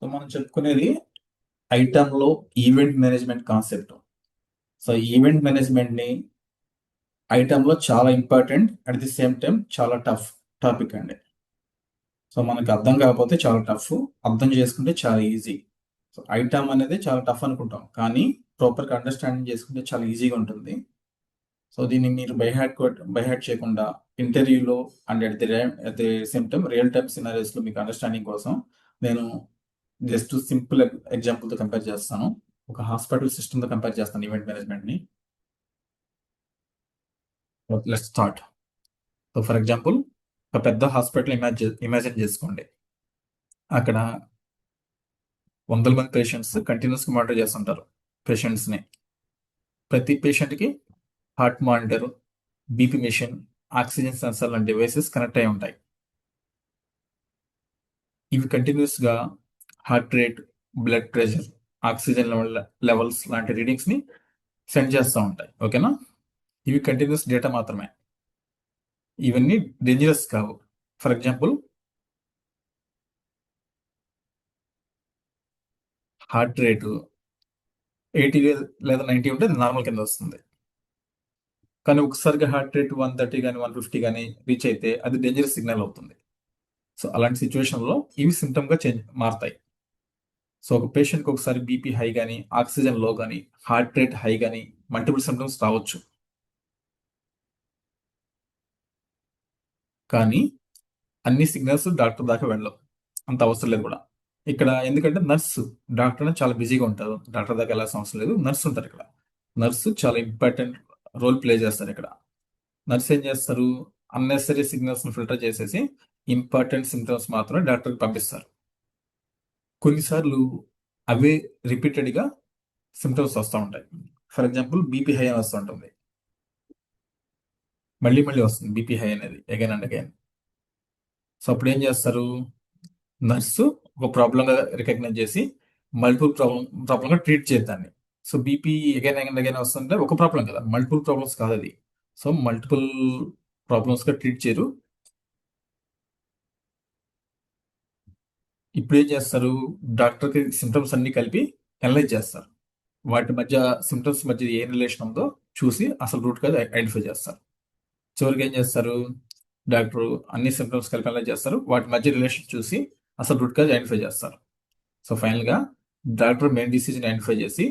మనం చెప్పుకునేది ఐటమ్‌లో event management concept. Event మేనేజ్‌మెంట్‌ని ఐటమ్‌లో చాలా important. At the same time చాలా టఫ్ టాపిక్ అండి. మనకు అర్థం కాకపోతే చాలా టఫ్. అర్థం చేసుకుంటే చాలా ఈజీ. ఐటమ్ అనేది చాలా టఫ్ అనుకుంటాం. కానీ ప్రాపర్‌గా అండర్‌స్టాండింగ్ చేసుకుంటే చాలా ఈజీగా ఉంటుంది. దీన్ని మీరు బై హార్ట్ చేయకుండా ఇంటర్వ్యూలో and at the same time real time సినారియోస్‌లో మీకు అండర్‌స్టాండింగ్ కోసం నేను జస్ట్ సింపుల్ ఎగ్జాంపుల్‌తో కంపేర్ చేస్తాను. ఒక హాస్పిటల్ సిస్టమ్‌తో కంపేర్ చేస్తాను ఈవెంట్ మేనేజ్‌మెంట్‌ని. Let's start. ఫర్ ఎగ్జాంపుల్ ఒక పెద్ద హాస్పిటల్ ఇమాజిన్ చేసుకోండి. అక్కడ వందల మంది పేషెంట్స్ కంటిన్యూస్‌గా మానిటర్ చేస్తుంటారు పేషెంట్స్‌ని. ప్రతి పేషెంట్‌కి heart monitor, BP machine, oxygen sensor లాంటి డివైసెస్ కనెక్ట్ అయి ఉంటాయి. ఇవి కంటిన్యూస్‌గా heart rate, blood pressure, oxygen levels లాంటి రీడింగ్స్‌ని సెండ్ చేస్తా ఉంటాయి. ఓకేనా? ఇవి కంటిన్యూస్ డేటా మాత్రమే. ఇవన్నీ డేంజరస్ కావు. ఫర్ ఎగ్జాంపుల్ హార్ట్ రేటు 80 లేదా 90 ఉంటే అది నార్మల్ కింద వస్తుంది. కానీ ఒకసారిగా హార్ట్ రేట్ 130 గాని, 150 గాని రీచ్ అయితే అది డేంజరస్ సిగ్నల్ అవుతుంది. అలాంటి సిట్యుయేషన్‌లో ఇవి సింప్టమ్‌గా మారతాయి. ఒక పేషెంట్‌కి ఒకసారి బీపీ హై గాని, ఆక్సిజన్ లో గాని, హార్ట్ రేట్ హై గాని మల్టిపుల్ సింప్టమ్స్ రావచ్చు. కానీ అన్ని సిగ్నల్స్ డాక్టర్ దాకా వెళ్ళవు. అంత అవసరం లేదు కూడా. ఇక్కడ ఎందుకంటే డాక్టర్ అనేది చాలా బిజీగా ఉంటారు. డాక్టర్ దాకా వెళ్ళాల్సిన అవసరం లేదు. నర్స్ ఉంటారు ఇక్కడ. నర్స్ చాలా ఇంపార్టెంట్ రోల్ ప్లే చేస్తారు ఇక్కడ. నర్స్ ఏం చేస్తారు? అన్నెసరీ సిగ్నల్స్ ని ఫిల్టర్ చేసేసి ఇంపార్టెంట్ సిమ్టమ్స్ మాత్రమే డాక్టర్కి పంపిస్తారు. కొన్నిసార్లు అవే రిపీటెడ్ గా సిమ్టమ్స్ వస్తూ ఉంటాయి. ఫర్ ఎగ్జాంపుల్ బీపీ హై అని వస్తూ ఉంటుంది. మళ్ళీ మళ్ళీ వస్తుంది బీపీ హై అనేది అగైన్ అండ్ అగైన్. అప్పుడు ఏం చేస్తారు? నర్సు ఒక ప్రాబ్లం గా రికగ్నైజ్ చేసి మల్టిపుల్ ప్రాబ్లం గా ట్రీట్ చేద్దాన్ని. బీపీ అగైన్ అగైన్ అగైన్ వస్తుంటే ఒక ప్రాబ్లం కదా, మల్టిపుల్ ప్రాబ్లమ్స్ కాదు అది. మల్టిపుల్ ప్రాబ్లమ్స్ గా ట్రీట్ చేయరు. ఇప్పుడు ఏం చేస్తారు? డాక్టర్కి సిమ్టమ్స్ అన్ని కలిపి అనలైజ్ చేస్తారు. వాటి మధ్య సిమ్టమ్స్ మధ్య ఏ రిలేషన్ ఉందో చూసి అసలు రూట్ కాజ్ ఐడెంటిఫై చేస్తారు. చివరికి ఏం చేస్తారు? డాక్టర్ అన్ని సిమ్టమ్స్ కలిపి అనలైజ్ చేస్తారు. వాటి మధ్య రిలేషన్ చూసి అసలు రూట్ కాజ్ ఐడెంటిఫై చేస్తారు. ఫైనల్ గా డాక్టర్ మెయిన్ డిసీజ్ ఐడెంటిఫై చేసి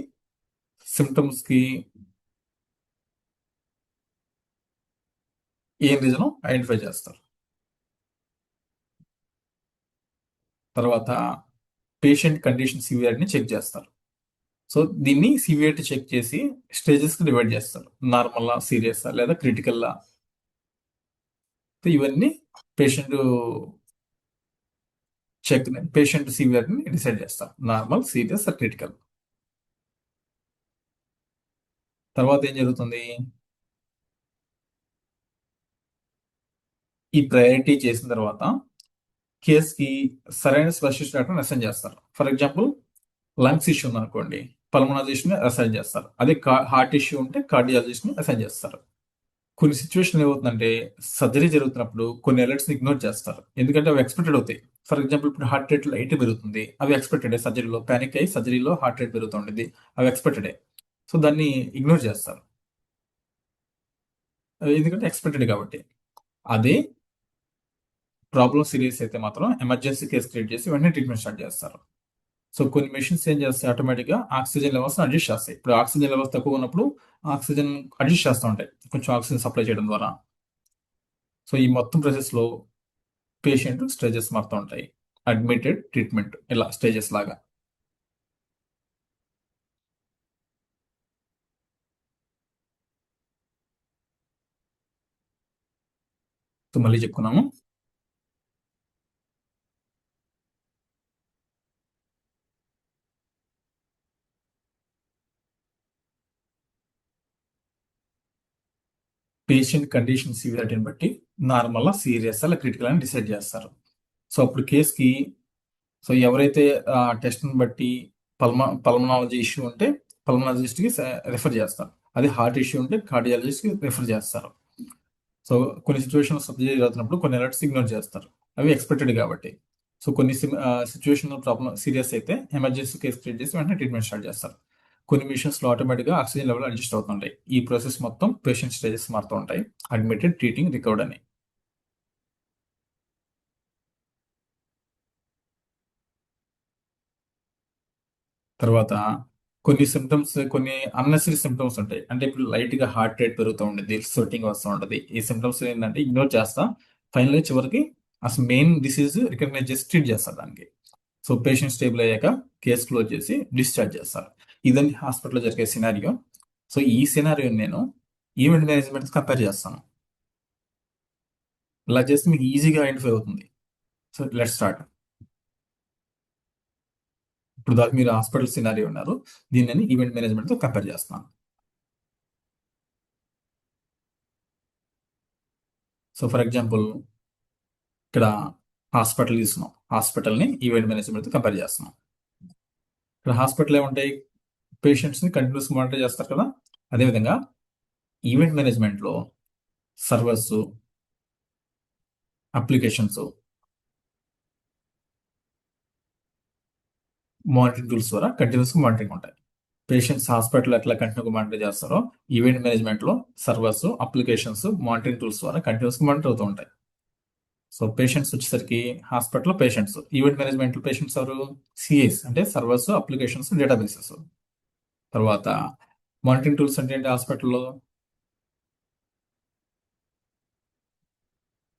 సిమ్టమ్స్ కి ఏం రీజన్ ఐడెంటిఫై చేస్తారు. తర్వాత పేషెంట్ కండిషన్ సివియారిటీని చెక్ చేస్తారు. దీన్ని సివియారిటీ చెక్ చేసి స్టేజెస్ కి డివైడ్ చేస్తారు. నార్మల్, సీరియస్ లేదా క్రిటికల్. ఇవన్నీ పేషెంట్ పేషెంట్ సివియారిటీని డిసైడ్ చేస్తారు. Normal, serious, critical. తర్వాత ఏం జరుగుతుంది? ఈ ప్రయారిటీ చేసిన తర్వాత కేసుకి సరైన స్పెషలిస్ట్ డాక్టర్ని అసైన్ చేస్తారు. ఫర్ ఎగ్జాంపుల్ లంగ్స్ ఇష్యూ ఉందనుకోండి, పల్మనాలజిస్ట్ ని అసైన్ చేస్తారు. అదే హార్ట్ ఇష్యూ ఉంటే కార్డియాలజిస్ట్ ని అసైన్ చేస్తారు. కొన్ని సిచ్యువేషన్ ఏమవుతుందంటే సర్జరీ జరుగుతున్నప్పుడు కొన్ని అలర్ట్స్ ఇగ్నోర్ చేస్తారు. ఎందుకంటే అవి ఎక్స్పెక్టెడ్ అవుతాయి. ఫర్ ఎగ్జాంపుల్ ఇప్పుడు హార్ట్ రేట్ లైట్ పెరుగుతుంది, అవి ఎక్స్పెక్టెడ్. సర్జరీలో ప్యానిక్ అయ్యి సర్జరీలో హార్ట్ రేట్ పెరుగుతుంది, అవి ఎక్స్పెక్టెడ్. దాన్ని ఇగ్నోర్ చేస్తారు, ఎందుకంటే ఎక్స్పెక్టెడ్ కాబట్టి. అదే ప్రాబ్లమ్ సీరియస్ అయితే మాత్రం ఎమర్జెన్సీ కేసు క్రియేట్ చేసి వెంటనే ట్రీట్మెంట్ స్టార్ట్ చేస్తారు. కొన్ని మెషిన్స్ ఏం చేస్తాయి? ఆటోమేటిక్ గా ఆక్సిజన్ లెవెల్స్ అడ్జస్ట్ చేస్తాయి. ఇప్పుడు ఆక్సిజన్ లెవెల్స్ తక్కువ ఉన్నప్పుడు ఆక్సిజన్ అడ్జస్ట్ చేస్తూ ఉంటాయి, కొంచెం ఆక్సిజన్ సప్లై చేయడం ద్వారా. ఈ మొత్తం ప్రాసెస్ లో పేషెంట్ స్టేజెస్ మారుతూ ఉంటాయి. అడ్మిటెడ్, ట్రీట్మెంట్, ఇలా స్టేజెస్ లాగా. మళ్ళీ చెప్పుకున్నాము. పేషెంట్ కండిషన్ సివియారిటీని బట్టి నార్మల్, సీరియస్, అలా క్రిటికల్ అని డిసైడ్ చేస్తారు. అప్పుడు కేసుకి ఎవరైతే ఆ టెస్ట్ బట్టి పల్మనాలజీ ఇష్యూ ఉంటే పల్మనాలజిస్ట్ కి రిఫర్ చేస్తారు. అదే హార్ట్ ఇష్యూ ఉంటే కార్డియాలజిస్ట్ కి రిఫర్ చేస్తారు. కొన్ని సిచ్యువేషన్ సర్జరీ జరుగుతున్నప్పుడు కొన్ని అలర్ట్స్ ఇగ్నోర్ చేస్తారు, అవి ఎక్స్పెక్టెడ్ కాబట్టి. సో కొన్ని సిచ్యువేషన్ ప్రాబ్లమ్ సీరియస్ అయితే ఎమర్జెన్సీ కేసు క్రియేట్ చేసి వెంటనే ట్రీట్మెంట్ స్టార్ట్ చేస్తారు. కొన్ని మిషన్స్లో ఆటోమేటిక్గా ఆక్సిజన్ లెవెల్ అడ్జస్ట్ అవుతుంటాయి. ఈ ప్రాసెస్ మొత్తం పేషెంట్ స్టేజెస్ మారుతూ ఉంటాయి. అడ్మిటెడ్, ట్రీటింగ్, రికవర్డ్ అని. తర్వాత కొన్ని సిమ్టమ్స్, కొన్ని అన్నెసరీ సిమ్టమ్స్ ఉంటాయి. అంటే ఇప్పుడు లైట్ గా హార్ట్ రేట్ పెరుగుతూ ఉంటుంది, స్వెట్టింగ్ వస్తూ ఉంటుంది. ఈ సిమ్టమ్స్ ఏంటంటే ఇగ్నోర్ చేస్తా, ఫైనల్ చివరికి అసలు మెయిన్ డిసీజ్ రికగ్నైజ్ చేసి ట్రీట్ చేస్తారు దానికి. సో పేషెంట్ స్టేబుల్ అయ్యాక కేసు క్లోజ్ చేసి డిశ్చార్జ్ చేస్తారు. ఇదని హాస్పిటల్లో జరిగే సినారియో. సో ఈ సినారియో నేను ఈవెంట్ మేనేజ్మెంట్ కంపేర్ చేస్తాను. ఇలా చేస్తే మీకు ఈజీగా ఐడెంటిఫై అవుతుంది. So let start. ఇప్పుడు దాకా మీరు హాస్పిటల్ సినారియో ఉన్నారు, దీన్ని నేను ఈవెంట్ మేనేజ్మెంట్ తో కంపేర్ చేస్తాను. సో ఫర్ ఎగ్జాంపుల్ ఇక్కడ హాస్పిటల్ తీసుకున్నాం, హాస్పిటల్ని ఈవెంట్ మేనేజ్మెంట్ తో కంపేర్ చేస్తున్నాం. ఇక్కడ హాస్పిటల్ ఏముంటాయి, పేషెంట్స్ని కంటిన్యూస్ మానిటర్ చేస్తారు కదా. అదేవిధంగా ఈవెంట్ మేనేజ్మెంట్లో సర్వర్స్, అప్లికేషన్స్, మానిటరింగ్ టూల్స్ ద్వారా కంటిన్యూస్గా మానిటరింగ్ ఉంటాయి. పేషెంట్స్ హాస్పిటల్ ఎట్లా కంటిన్యూగా మానిటర్ చేస్తారో ఈవెంట్ మేనేజ్మెంట్లో సర్వర్స్, అప్లికేషన్స్, మానిటరింగ్ టూల్స్ ద్వారా కంటిన్యూస్గా మానిటర్ అవుతూ ఉంటాయి. సో పేషెంట్స్ వచ్చేసరికి హాస్పిటల్లో పేషెంట్స్, ఈవెంట్ మేనేజ్మెంట్లో పేషెంట్స్ ఎవరు, సిఎస్ అంటే సర్వర్స్, అప్లికేషన్స్, డేటాబేసెస్. తర్వాత మానిటరింగ్ టూల్స్ అంటే ఏంటి, హాస్పిటల్లో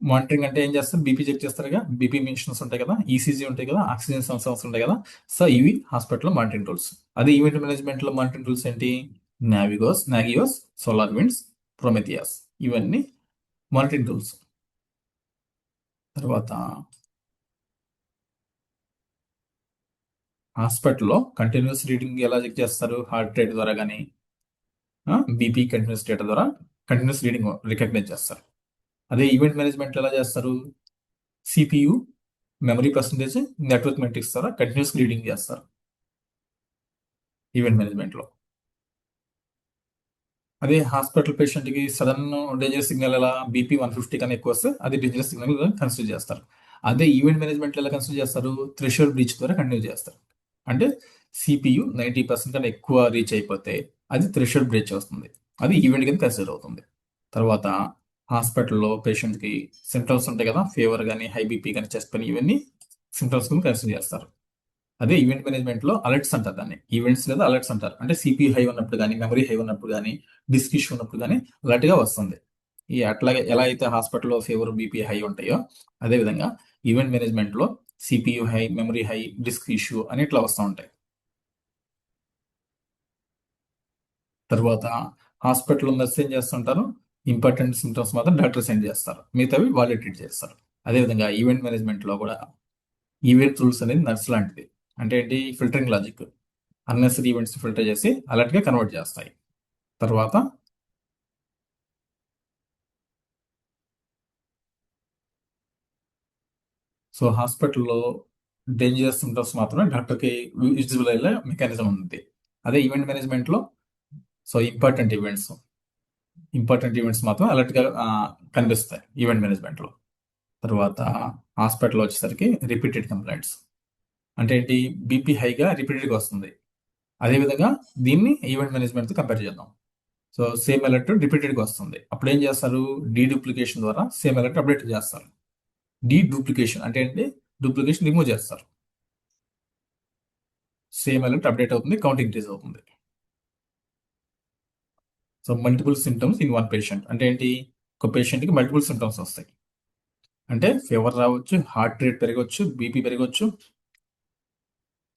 మానిటరింగ్ అంటే ఏం చేస్తారు, బీపీ చెక్ చేస్తారుగా, బీపీ మిషన్స్ ఉంటాయి కదా, ఈసీజీ ఉంటాయి కదా, ఆక్సిజన్ సెన్సర్స్ ఉంటాయి కదా. సో ఇవి హాస్పిటల్లో మానిటరింగ్ టూల్స్. అదే ఈవెంట్ మేనేజ్మెంట్లో మానిటరింగ్ టూల్స్ ఏంటి, నాగియోస్, సోలార్ విండ్స్, ప్రొమెథియాస్, ఇవన్నీ మానిటరింగ్ టూల్స్. తర్వాత హాస్పిటల్లో కంటిన్యూస్ రీడింగ్ ఎలా చెక్ చేస్తారు, హార్ట్ రేట్ ద్వారా కానీ బీపీ కంటిన్యూస్ డేటా ద్వారా కంటిన్యూస్ రీడింగ్ రికగ్నైజ్ చేస్తారు. అదే ఈవెంట్ మేనేజ్మెంట్ ఎలా చేస్తారు, CPU, memory percentage, network metrics ద్వారా కంటిన్యూస్ రీడింగ్ చేస్తారు ఈవెంట్ మేనేజ్మెంట్లో. అదే హాస్పిటల్ పేషెంట్కి సడన్ డేంజర్ సిగ్నల్ ఎలా, బీపీ 150 కన్నా ఎక్కువ వస్తే అది డేంజర్ సిగ్నల్ కన్సిడర్ చేస్తారు. అదే ఈవెంట్ మేనేజ్మెంట్ ఎలా కన్సిడర్ చేస్తారు, థ్రెషోల్డ్ బ్రీచ్ ద్వారా కంటిన్యూ చేస్తారు. అంటే సిపియు 90% కన్నా ఎక్కువ రీచ్ అయిపోతే అది థ్రెషోల్డ్ బ్రీచ్ వస్తుంది, అది ఈవెంట్ కింద కన్సిడర్ అవుతుంది. తర్వాత హాస్పిటల్లో పేషెంట్కి సిమ్టమ్స్ ఉంటాయి కదా, ఫీవర్ కానీ, హై బీపీ కానీ, చెస్ట్ పెయిన్, ఇవన్నీ సిమ్టమ్స్ కింద కన్సిడర్ చేస్తారు. అదే ఈవెంట్ మేనేజ్మెంట్లో అలర్ట్స్ అంటారు దాన్ని, ఈవెంట్స్ లేదా అలర్ట్స్ అంటారు. అంటే సిపి హై ఉన్నప్పుడు కానీ, మెమరీ హై ఉన్నప్పుడు కానీ, డిస్క్ ఇష్యూ ఉన్నప్పుడు కానీ అలర్ట్గా వస్తుంది. ఈ అట్లాగే ఎలా అయితే హాస్పిటల్లో ఫీవర్, బీపీ హై ఉంటాయో అదేవిధంగా ఈవెంట్ మేనేజ్మెంట్లో CPU high, memory high, disk issue అని ఇట్లా వస్తూ ఉంటాయి. తర్వాత హాస్పిటల్ నర్స్ ఏం చేస్తుంటారు, ఇంపార్టెంట్ సిమ్టమ్స్ మాత్రం డాక్టర్ సెండ్ చేస్తారు, మిగతావి వాళ్ళే ట్రీట్ చేస్తారు. అదేవిధంగా ఈవెంట్ మేనేజ్మెంట్లో కూడా ఈవెంట్ రూల్స్ అనేది నర్స్ లాంటిది. అంటే ఏంటి, filtering logic, unnecessary events filter చేసి అలర్ట్గా కన్వర్ట్ చేస్తాయి. తర్వాత సో హాస్పిటల్లో డేంజరస్ సిమ్టమ్స్ మాత్రమే డాక్టర్కి విజిబుల్ అయ్యే మెకానిజం ఉంది. అదే ఈవెంట్ మేనేజ్మెంట్లో సో ఇంపార్టెంట్ ఈవెంట్స్ మాత్రం అలర్ట్గా కనిపిస్తాయి ఈవెంట్ మేనేజ్మెంట్లో. తర్వాత హాస్పిటల్ వచ్చేసరికి రిపీటెడ్ కంప్లైంట్స్, అంటే ఏంటి, బీపీ హైగా రిపీటెడ్గా వస్తుంది. అదేవిధంగా దీన్ని ఈవెంట్ మేనేజ్మెంట్తో కంపేర్ చేద్దాం. సో సేమ్ అలర్ట్ రిపీటెడ్గా వస్తుంది, అప్పుడు ఏం చేస్తారు, డూప్లికేషన్ ద్వారా సేమ్ అలర్ట్ అప్డేట్ చేస్తారు. డూప్లికేషన్ అంటే ఏంటి, డూప్లికేషన్ రిమూవ్ చేస్తారు, సేమ్ అలర్ట్ అప్డేట్ అవుతుంది, కౌంట్ ఇంక్రీజ్ అవుతుంది. So multiple symptoms in one patient అంటే ఏంటి, ఒక పేషెంట్కి మల్టిపుల్ సిమ్టమ్స్ వస్తాయి. అంటే ఫీవర్ రావచ్చు, హార్ట్ రేట్ పెరగవచ్చు, బీపీ పెరగవచ్చు.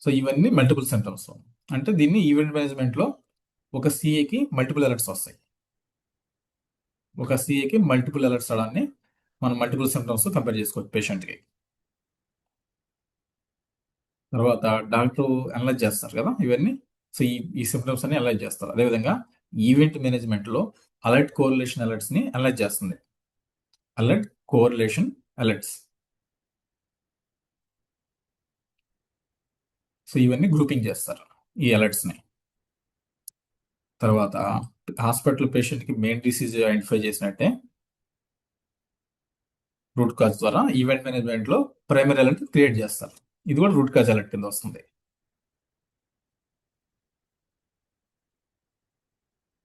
సో ఇవన్నీ మల్టిపుల్ సిమ్టమ్స్. అంటే దీన్ని ఈవెంట్ మేనేజ్మెంట్లో ఒక సిఏకి మల్టిపుల్ అలర్ట్స్ వస్తాయి. ఒక సిఏకి మల్టిపుల్ అలర్ట్స్ అవడాన్ని మనం మల్టిపుల్ సిమ్టమ్స్ కంపేర్ చేసుకోవచ్చు పేషెంట్కి. తర్వాత డాక్టర్ అనలైజ్ చేస్తారు కదా ఇవన్నీ. సో ఈ సిమ్టమ్స్ అన్ని అనలైజ్ చేస్తారు. అదేవిధంగా ఈవెంట్ మేనేజ్మెంట్లో అలర్ట్ కోరిలేషన్ అలర్ట్స్ని అనలైజ్ చేస్తుంది. అలర్ట్ కోరిలేషన్ అలర్ట్స్, సో ఇవన్నీ గ్రూపింగ్ చేస్తారు ఈ అలర్ట్స్ని. తర్వాత హాస్పిటల్ పేషెంట్కి మెయిన్ డిసీజ్ ఐడెంటిఫై చేసినట్టే రూట్ కాజ్ ద్వారా ఈవెంట్ మేనేజ్మెంట్లో ప్రైమరీ అలర్ట్ క్రియేట్ చేస్తారు. ఇది కూడా రూట్ కాజ్ అలర్ట్ కింద వస్తుంది.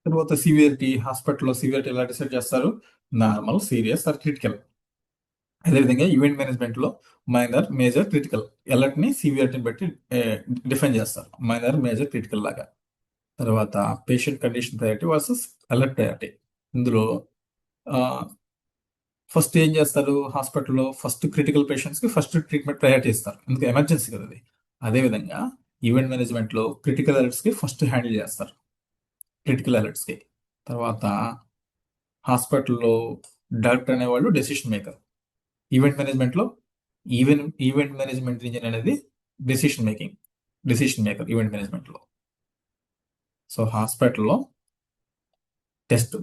తర్వాత సివియరిటీ, హాస్పిటల్లో సివియరిటీ ఎలా డిసైడ్ చేస్తారు? Normal, serious or critical. అదేవిధంగా ఈవెంట్ మేనేజ్మెంట్ లో మైనర్, మేజర్, క్రిటికల్ అలర్ట్ ని సివియరిటీని బట్టి డిఫైన్ చేస్తారు. మైనర్, మేజర్, క్రిటికల్ లాగా. తర్వాత patient condition priority versus alert priority. ఇందులో ఫస్ట్ ఏం చేస్తారు? హాస్పిటల్లో ఫస్ట్ క్రిటికల్ పేషెంట్స్ కి ఫస్ట్ ట్రీట్మెంట్ ప్రయారిటీ ఇస్తారు, ఎందుకంటే ఎమర్జెన్సీ కదా అది. అదేవిధంగా ఈవెంట్ మేనేజ్మెంట్ లో క్రిటికల్ అలర్ట్స్ కి ఫస్ట్ హ్యాండిల్ చేస్తారు, క్రిటికల్ అలర్ట్స్ కి. తర్వాత హాస్పిటల్లో డాక్టర్ అనేవాళ్ళు డెసిషన్ మేకర్. ఈవెంట్ మేనేజ్మెంట్ లో ఈవెంట్ మేనేజ్మెంట్ ఇంజిన్ అనేది డెసిషన్ మేకర్ ఈవెంట్ మేనేజ్మెంట్ లో. సో హాస్పిటల్లో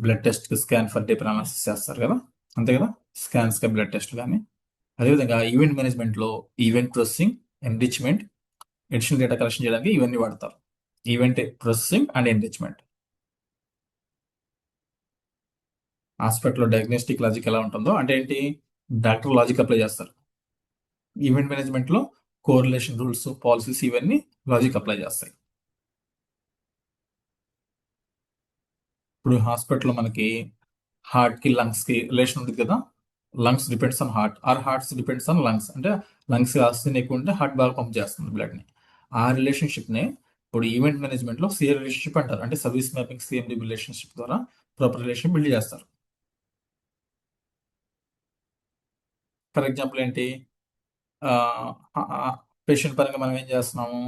blood test scan for deeper analysis చేస్తారు కదా, అంతే కదా, స్కాన్స్ కి బ్లడ్ టెస్ట్ కానీ. అదేవిధంగా ఈవెంట్ మేనేజ్మెంట్ లో event processing, enrichment, additional data collection చేయడానికి ఇవన్నీ వాడతారు. Event processing and enrichment. హాస్పిటల్లో డయాగ్నోస్టిక్ లాజిక్ ఎలా ఉంటుందో, అంటే ఏంటి, డాక్టర్ లాజిక్ అప్లై చేస్తారు. ఈవెంట్ మేనేజ్మెంట్ లో కోరిలేషన్ రూల్స్, పాలసీస్ ఇవన్నీ లాజిక్ అప్లై చేస్తాయి. ఇప్పుడు హాస్పిటల్లో మనకి హార్ట్ కి లంగ్స్ కి రిలేషన్ ఉంటుంది కదా. Lungs depends on heart, or hearts depends on lungs. అంటే లంగ్స్ ఆక్సిజన్ ఎక్కువ ఉంటే హార్ట్ బాగా పంప్ చేస్తుంది బ్లడ్ ని. ఆ రిలేషన్షిప్ ని ఇప్పుడు ఈవెంట్ మేనేజ్మెంట్ లో సిఆర్ రిలేషన్షిప్ అంటారు. అంటే సర్వీస్ మ్యాపింగ్, సిఎండి రిలేషన్షిప్ ద్వారా ప్రాపర్ రిలేషన్ బిల్డ్ చేస్తారు. ఫర్ ఎగ్జాంపుల్ ఏంటి, పేషెంట్ పరంగా మనం ఏం చేస్తున్నాము,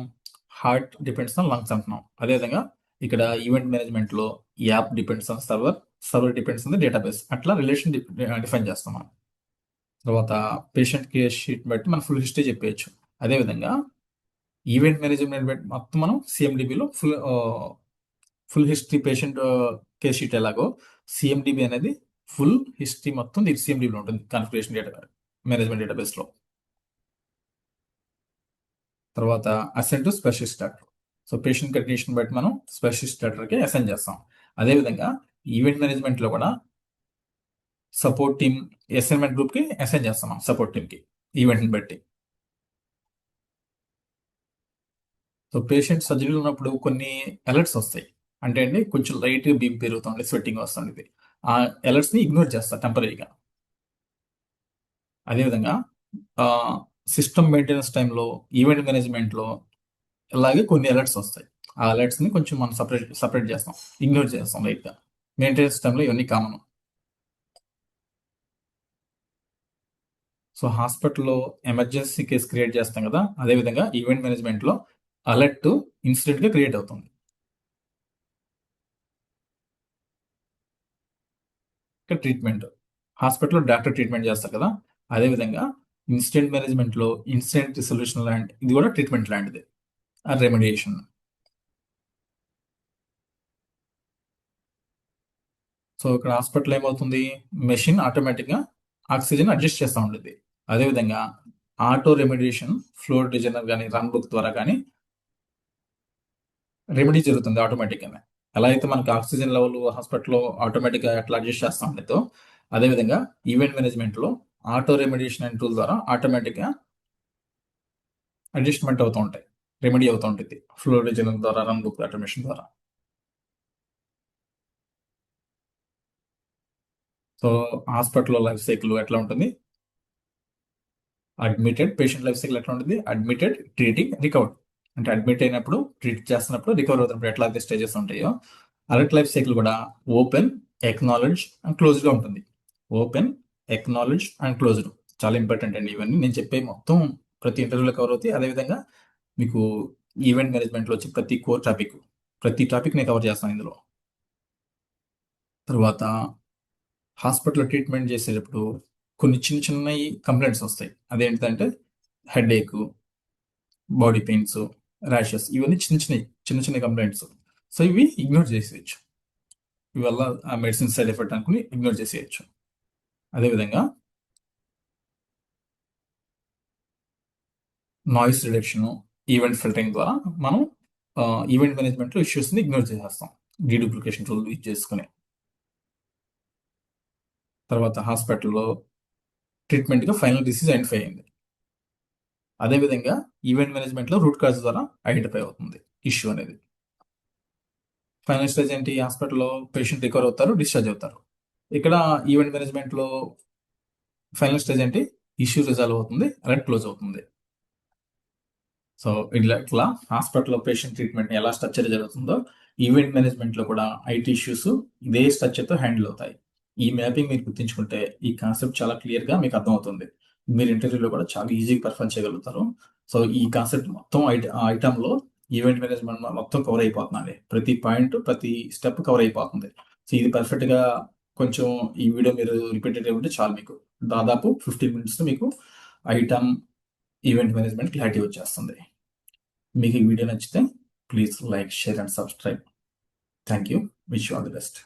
హార్ట్ డిపెండ్స్ ఆన్ లంగ్స్ అంటున్నాం. అదేవిధంగా ఇక్కడ ఈవెంట్ మేనేజ్మెంట్ లో app depends on server, server depends on the database. అట్లా రిలేషన్ డిఫైన్ చేస్తాం మనం. తర్వాత పేషెంట్ కేస్ షీట్ బట్టి మనం ఫుల్ హిస్టరీ చెప్పేయచ్చు. అదేవిధంగా ఈవెంట్ మేనేజ్మెంట్ బట్టి మొత్తం మనం సిఎండిబిలో full history, patient case sheet ఎలాగో సిఎండిబి అనేది ఫుల్ హిస్టరీ మొత్తం సిఎండిబిలో ఉంటుంది, కాన్ఫిగరేషన్ డేటా మేనేజ్మెంట్ డేటాబేస్ లో. తర్వాత assign to specialist doctor. So patient condition బట్టి మనం స్పెషలిస్ట్ డాక్టర్కి అసైన్ చేస్తాం. అదేవిధంగా ఈవెంట్ మేనేజ్మెంట్ లో కూడా సపోర్ట్ టీమ్, అసైన్మెంట్ గ్రూప్ కి అసైన్ చేస్తాం సపోర్ట్ టీమ్ కి ఈవెంట్ని బట్టి. సో పేషెంట్ సర్జరీలో ఉన్నప్పుడు కొన్ని అలర్ట్స్ వస్తాయి. అంటే అండి కొంచెం లైట్ గా బీపీ పెరుగుతుంది, స్వెట్టింగ్ వస్తుంది. ఆ అలర్ట్స్ ని ఇగ్నోర్ చేస్తారు టెంపరీగా. అదేవిధంగా సిస్టమ్ మెయింటెనెన్స్ టైంలో ఈవెంట్ మేనేజ్మెంట్ లో అలాగే కొన్ని అలర్ట్స్ వస్తాయి. ఆ అలర్ట్స్ ని కొంచెం మనం సపరేట్ చేస్తాం, ఇగ్నోర్ చేస్తాం లైట్ గా. మెయింటెనెన్స్ టైంలో ఇవన్నీ కామన్. సో హాస్పిటల్లో ఎమర్జెన్సీ కేసు క్రియేట్ చేస్తాం కదా, అదేవిధంగా ఈవెంట్ మేనేజ్మెంట్ లో అలర్ట్ ఇన్సిడెంట్ గా క్రియేట్ అవుతుంది. ఇక్కడ ట్రీట్మెంట్, హాస్పిటల్లో డాక్టర్ ట్రీట్మెంట్ చేస్తారు కదా, అదేవిధంగా ఇన్సిడెంట్ మేనేజ్మెంట్ లో ఇన్సిడెంట్ సొల్యూషన్ లాంటి ఇది కూడా ట్రీట్మెంట్ లాంటిది, ఆ రెమెడియేషన్. సో ఇక్కడ హాస్పిటల్ ఏమవుతుంది, మెషిన్ ఆటోమేటిక్ గా ఆక్సిజన్ అడ్జస్ట్ చేస్తూ ఉంటుంది. అదేవిధంగా ఆటో రెమెడియేషన్, ఫ్లోర్ డిజైనర్ కానీ రన్ బుక్ ద్వారా కానీ రెమెడీ జరుగుతుంది ఆటోమేటిక్ గా. ఎలా అయితే మనకి ఆక్సిజన్ లెవెల్ హాస్పిటల్లో ఆటోమేటిక్ గా ఎట్లా అడ్జస్ట్ చేస్తా ఉండేదో, అదేవిధంగా ఈవెంట్ మేనేజ్మెంట్ లో ఆటో రెమెడియేషన్ అనే టూల్ ద్వారా ఆటోమేటిక్ గా అడ్జస్ట్మెంట్ అవుతూ ఉంటాయి, రెమెడీ అవుతూ ఉంటుంది ఫ్లోర్ డిజైనర్ ద్వారా, రన్ బుక్ ఆటోమేషన్ ద్వారా. సో హాస్పిటల్లో లైఫ్ సైకిల్ ఎట్లా ఉంటుంది, అడ్మిటెడ్ పేషెంట్ లైఫ్ సైకిల్ ఎట్లా ఉంటుంది, అడ్మిటెడ్, ట్రీటింగ్, రికవర్. అంటే అడ్మిట్ అయినప్పుడు, ట్రీట్ చేస్తున్నప్పుడు, రికవర్ అవుతున్నప్పుడు ఎట్లా అయితే స్టేజెస్ ఉంటాయో, అలర్ట్ లైఫ్ సైకిల్ కూడా ఓపెన్, ఎక్నాలెడ్జ్ అండ్ క్లోజ్గా ఉంటుంది. ఓపెన్, ఎక్నాలెడ్జ్ అండ్ క్లోజ్డ్ చాలా ఇంపార్టెంట్ అండి. ఇవన్నీ నేను చెప్పే మొత్తం ప్రతి ఇంటర్వ్యూలో కవర్ అవుతాయి. అదేవిధంగా మీకు ఈవెంట్ మేనేజ్మెంట్లో వచ్చి ప్రతి కోర్ టాపిక్, ప్రతి టాపిక్ నేను కవర్ చేస్తాను ఇందులో. తర్వాత హాస్పిటల్లో ట్రీట్మెంట్ చేసేటప్పుడు కొన్ని చిన్న చిన్న కంప్లైంట్స్ వస్తాయి. అదేంటంటే హెడ్ ఏక్, బాడీ పెయిన్స్, ర్యాషెస్, ఇవన్నీ చిన్న చిన్న కంప్లైంట్స్. సో ఇవి ఇగ్నోర్ చేసేయచ్చు, ఇవల్ల ఆ మెడిసిన్ సైడ్ ఎఫెక్ట్ అనుకుని ఇగ్నోర్ చేసేయచ్చు. అదేవిధంగా నాయిస్ రిడక్షన్, ఈవెంట్ ఫిల్టరింగ్ ద్వారా మనం ఈవెంట్ మేనేజ్మెంట్లో ఇష్యూస్ని ఇగ్నోర్ చేసేస్తాం, డీడూప్లికేషన్ టూల్ యూజ్ చేసుకుని. తర్వాత హాస్పిటల్లో ట్రీట్మెంట్గా ఫైనల్ డిసీజ్ ఐడెంటిఫై అయింది. అదేవిధంగా ఈవెంట్ మేనేజ్మెంట్లో రూట్ కాజ్ ద్వారా ఐడెంటిఫై అవుతుంది ఇష్యూ అనేది. ఫైనల్ స్టేజ్ ఏంటి? హాస్పిటల్లో పేషెంట్ రికవర్ అవుతారు, డిశ్చార్జ్ అవుతారు. ఇక్కడ ఈవెంట్ మేనేజ్మెంట్లో ఫైనల్ స్టేజ్ ఏంటి? ఇష్యూ రిజాల్వ్ అవుతుంది, అలాంటి క్లోజ్ అవుతుంది. సో ఇట్లా హాస్పిటల్లో పేషెంట్ ట్రీట్మెంట్ ఎలా స్ట్రక్చర్ జరుగుతుందో ఈవెంట్ మేనేజ్మెంట్లో కూడా ఐటీ ఇష్యూస్ ఇదే స్ట్రక్చర్తో హ్యాండిల్ అవుతాయి. ఈ మ్యాపింగ్ మీరు గుర్తుంచుకుంటే ఈ కాన్సెప్ట్ చాలా క్లియర్గా మీకు అర్థమవుతుంది. మీరు ఇంటర్వ్యూలో కూడా చాలా ఈజీగా పర్ఫామ్ చేయగలుగుతారు. సో ఈ కాన్సెప్ట్ మొత్తం ఐటమ్లో ఈవెంట్ మేనేజ్మెంట్ మొత్తం కవర్ అయిపోతుందండి. ప్రతి పాయింట్, ప్రతి స్టెప్ కవర్ అయిపోతుంది. సో ఇది పర్ఫెక్ట్గా కొంచెం ఈ వీడియో మీరు రిపీటెడ్ ఉంటే చాలు, మీకు దాదాపు 15 minutes మీకు ఐటమ్ ఈవెంట్ మేనేజ్మెంట్ క్లారిటీ వచ్చేస్తుంది. మీకు ఈ వీడియో నచ్చితే please like, share and subscribe. Thank you. Wish you all the best.